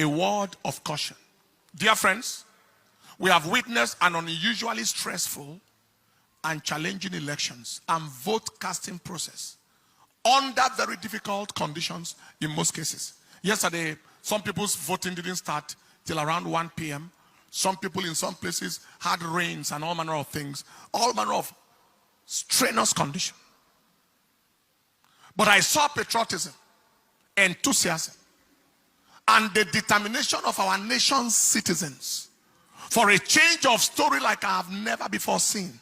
a word of caution. Dear friends, we have witnessed an unusually stressful and challenging elections and vote casting process under very difficult conditions in most cases. Yesterday, some people's voting didn't start till around 1 p.m. Some people in some places had rains and all manner of things, all manner of strenuous condition. But I saw patriotism, enthusiasm, and the determination of our nation's citizens for a change of story like I have never before seen.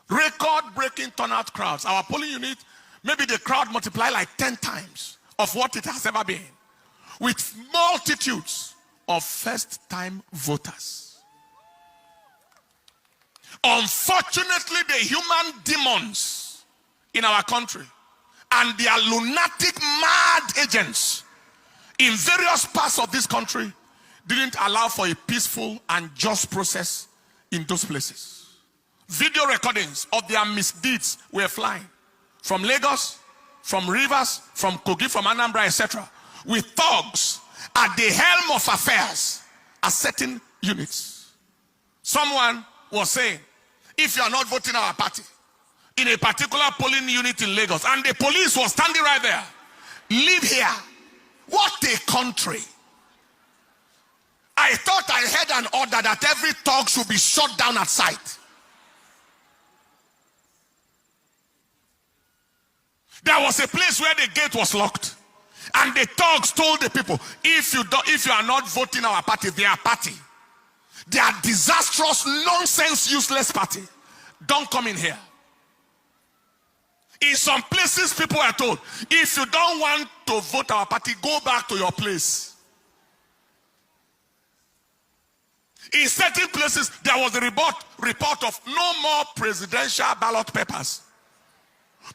Record-breaking turnout crowds. Our polling unit, maybe the crowd multiplied like 10 times of what it has ever been, with multitudes of first-time voters. Unfortunately, the human demons in our country and their lunatic, mad agents in various parts of this country didn't allow for a peaceful and just process in those places. Video recordings of their misdeeds were flying from Lagos, from Rivers, from Kogi, from Anambra, etc., with thugs at the helm of affairs at certain units. Someone was saying, if you are not voting our party in a particular polling unit in Lagos, and the police was standing right there, leave here. What a country. I thought I heard an order that every thug should be shot down at sight. There was a place where the gate was locked, and the thugs told the people, if you are not voting our party, their party, their disastrous, nonsense, useless party, don't come in here. In some places, people are told, if you don't want to vote our party, go back to your place. In certain places, there was a report of no more presidential ballot papers.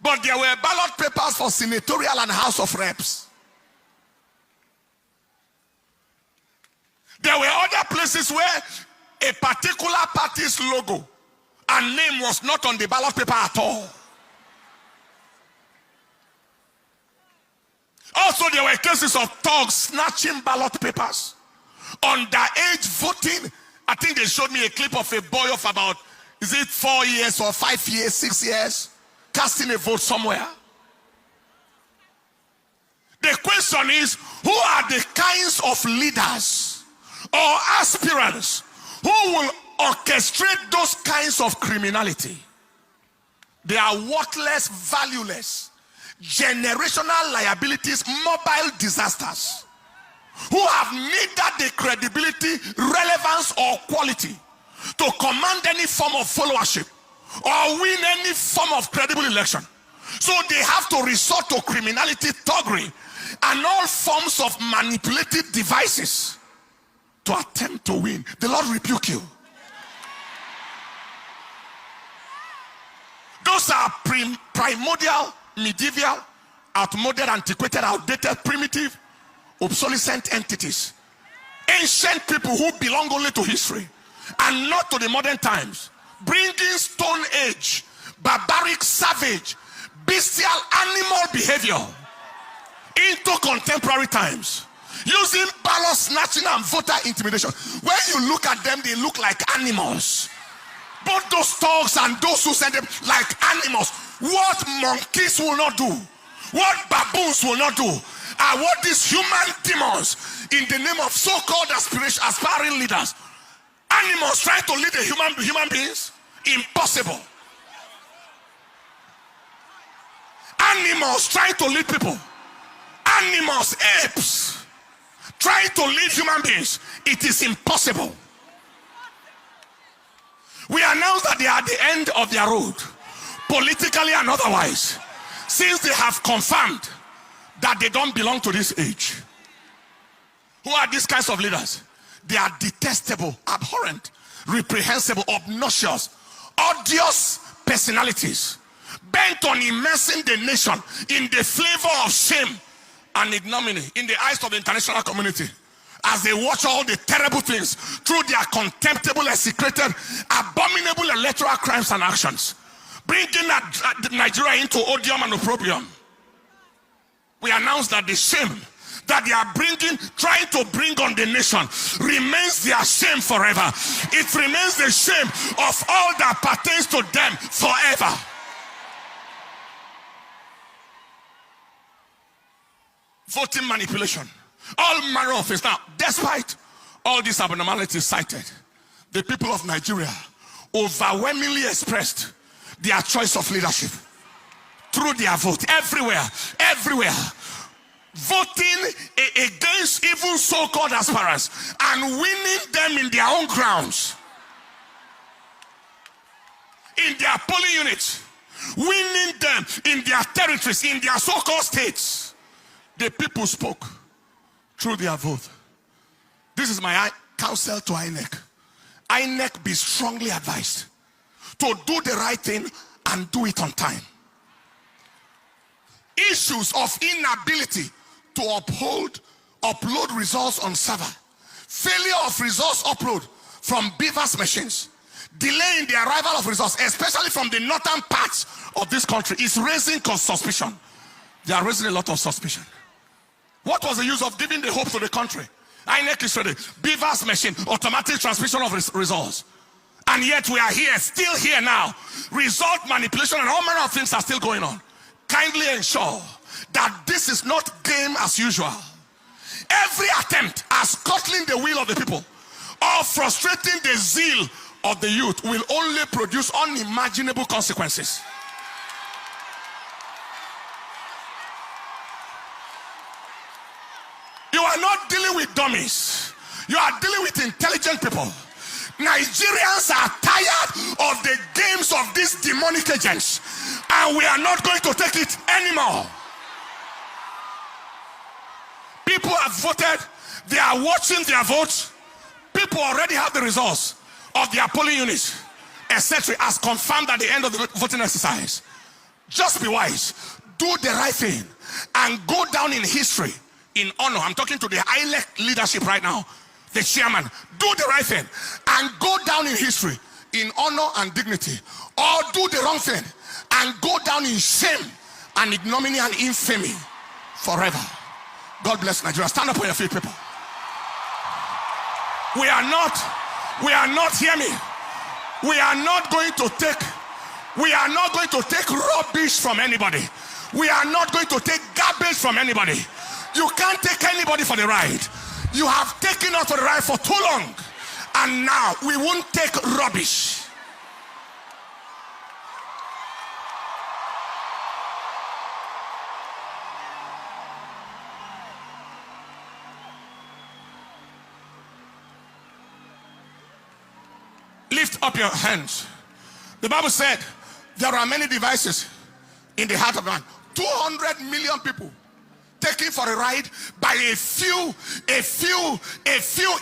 But there were ballot papers for senatorial and House of Reps. There were other places where a particular party's logo and name was not on the ballot paper at all. Also, there were cases of thugs snatching ballot papers. Underage voting. I think they showed me a clip of a boy of about, is it 4 years or 5 years, 6 years, casting a vote somewhere. The question is, who are the kinds of leaders or aspirants who will orchestrate those kinds of criminality? They are worthless, valueless, generational liabilities, mobile disasters, who have neither the credibility, relevance, or quality to command any form of followership or win any form of credible election. So they have to resort to criminality, thuggery, and all forms of manipulative devices to attempt to win. The Lord rebuke you. Those are primordial, medieval, outmoded, antiquated, outdated, primitive, obsolescent entities. Ancient people who belong only to history and not to the modern times, bringing Stone Age, barbaric, savage, bestial, animal behavior into contemporary times, using ballot snatching and voter intimidation. When you look at them, they look like animals. Both those thugs and those who send them like animals. What monkeys will not do, what baboons will not do, are what these human demons in the name of so-called aspiring leaders, animals trying to lead human beings. Impossible. Animals trying to lead people. Animals, apes, trying to lead human beings. It is impossible. We announce that they are at the end of their road, politically and otherwise, since they have confirmed that they don't belong to this age. Who are these kinds of leaders? They are detestable, abhorrent, reprehensible, obnoxious, odious personalities, bent on immersing the nation in the flavor of shame and ignominy in the eyes of the international community, as they watch all the terrible things through their contemptible, execrated, abominable electoral crimes and actions, bringing Nigeria into odium and opprobrium. We announce that the shame that they are trying to bring on the nation remains their shame forever. It remains the shame of all that pertains to them forever. Voting manipulation, all manner of things. Now, despite all these abnormalities cited, the people of Nigeria overwhelmingly expressed their choice of leadership through their vote. Everywhere. Voting against even so-called aspirants and winning them in their own grounds, in their polling units, winning them in their territories, in their so-called states. The people spoke through their vote. This is my counsel to INEC. INEC, be strongly advised to do the right thing and do it on time. Issues of inability to upload results on server, failure of results upload from beavers machines, delay in the arrival of results, especially from the northern parts of this country, is raising suspicion. They are raising a lot of suspicion. What was the use of giving the hope to the country? INEC is ready. Beavers machine, automatic transmission of results. And yet we are here, still here now. Result manipulation and all manner of things are still going on. Kindly ensure that this is not game as usual. Every attempt at scuttling the will of the people or frustrating the zeal of the youth will only produce unimaginable consequences. You are not dealing with dummies. You are dealing with intelligent people. Nigerians are tired of the games of these demonic agents, and we are not going to take it anymore. People have voted. They are watching their votes. People already have the results of their polling units, etc., as confirmed at the end of the voting exercise. Just be wise. Do the right thing and go down in history in honor. I'm talking to the INEC leadership right now, the chairman. Do the right thing and go down in history in honor and dignity, or do the wrong thing and go down in shame and ignominy and infamy forever. God bless Nigeria. Stand up on your feet, people. We are not, hear me, we are not going to take rubbish from anybody. We are not going to take garbage from anybody. You can't take anybody for the ride. You have taken us for the ride for too long, and now we won't take rubbish. Lift up your hands. The Bible said there are many devices in the heart of man. 200 million people taken for a ride by a few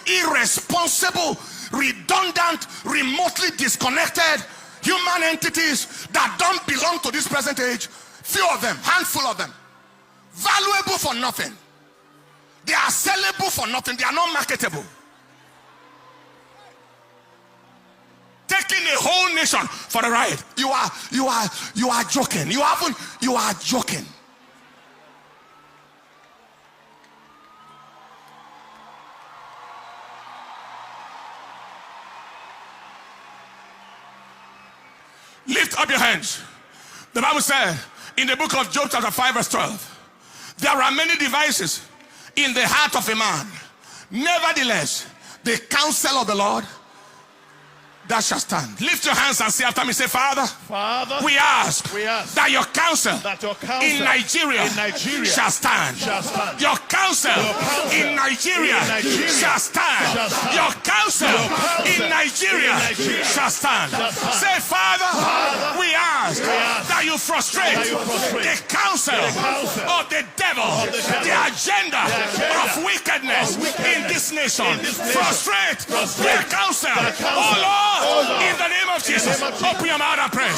irresponsible, redundant, remotely disconnected human entities that don't belong to this present age. Few of them, handful of them, valuable for nothing. They are sellable for nothing. They are not marketable. Taking a whole nation for a ride. You are joking. You are joking. Lift up your hands. The Bible said in the book of Job chapter 5 verse 12, there are many devices in the heart of a man. Nevertheless, the counsel of the Lord, that shall stand. Lift your hands and say after me, say, Father, we ask that your counsel in Nigeria shall stand. Your counsel in Nigeria shall stand. Your counsel in Nigeria shall stand. Say, Father, we ask that you frustrate the counsel of the devil, the agenda of wickedness in this nation. Frustrate their counsel. Oh Lord, in the name of Jesus, open your mouth and pray.